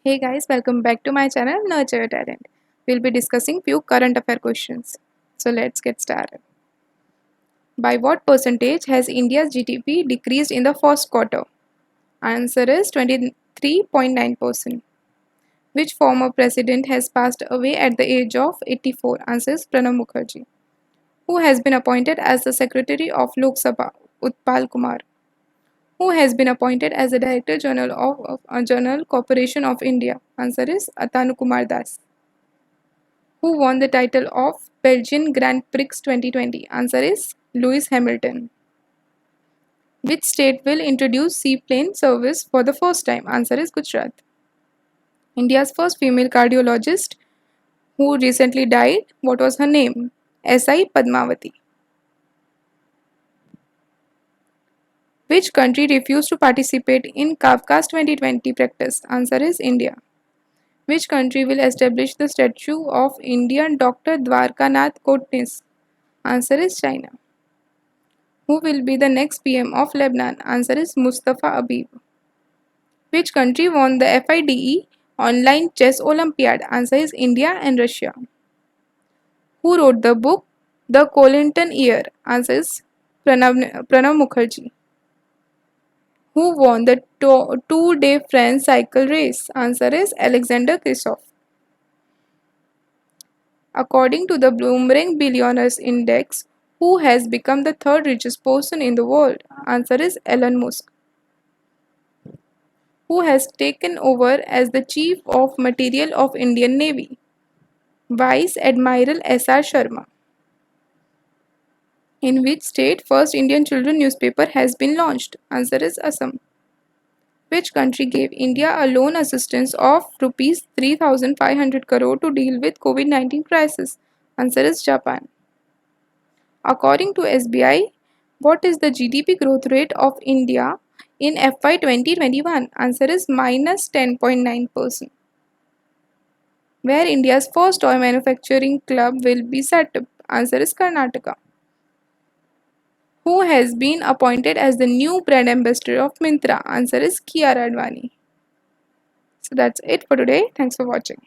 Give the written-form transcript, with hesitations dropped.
Hey guys, welcome back to my channel Nurture Your Talent. We'll be discussing few current affair questions. So let's get started. By what percentage has India's GDP decreased in the first quarter? Answer is 23.9%. Which former president has passed away at the age of 84? Answer is Pranab Mukherjee. Who has been appointed as the Secretary of Lok Sabha? Utpal Kumar. Who has been appointed as the Director General of Journal Corporation of India? Answer is Atanu Kumar Das. Who won the title of Belgian Grand Prix 2020? Answer is Lewis Hamilton. Which state will introduce seaplane service for the first time? Answer is Gujarat. India's first female cardiologist who recently died, what was her name? S.I. Padmavati. Which country refused to participate in Kafka's 2020 practice? Answer is India. Which country will establish the statue of Indian Dr. Dwarkanath Kotnis? Answer is China. Who will be the next PM of Lebanon? Answer is Mustafa Abib. Which country won the FIDE Online Chess Olympiad? Answer is India and Russia. Who wrote the book The Colinton Year? Answer is Pranab Mukherjee. Who won the two-day French cycle race? Answer is Alexander Kristoff. According to the Bloomberg Billionaires Index, who has become the third richest person in the world? Answer is Elon Musk. Who has taken over as the Chief of Materiel of Indian Navy? Vice Admiral S.R. Sharma. In which state first Indian children newspaper has been launched? Answer is Assam. Which country gave India a loan assistance of rupees 3,500 crore to deal with COVID-19 crisis? Answer is Japan. According to SBI, what is the GDP growth rate of India in FY 2021? Answer is minus 10.9%. Where India's first toy manufacturing club will be set up? Answer is Karnataka. Who has been appointed as the new brand ambassador of Myntra? Answer is Kiara Advani. So that's it for today. Thanks for watching.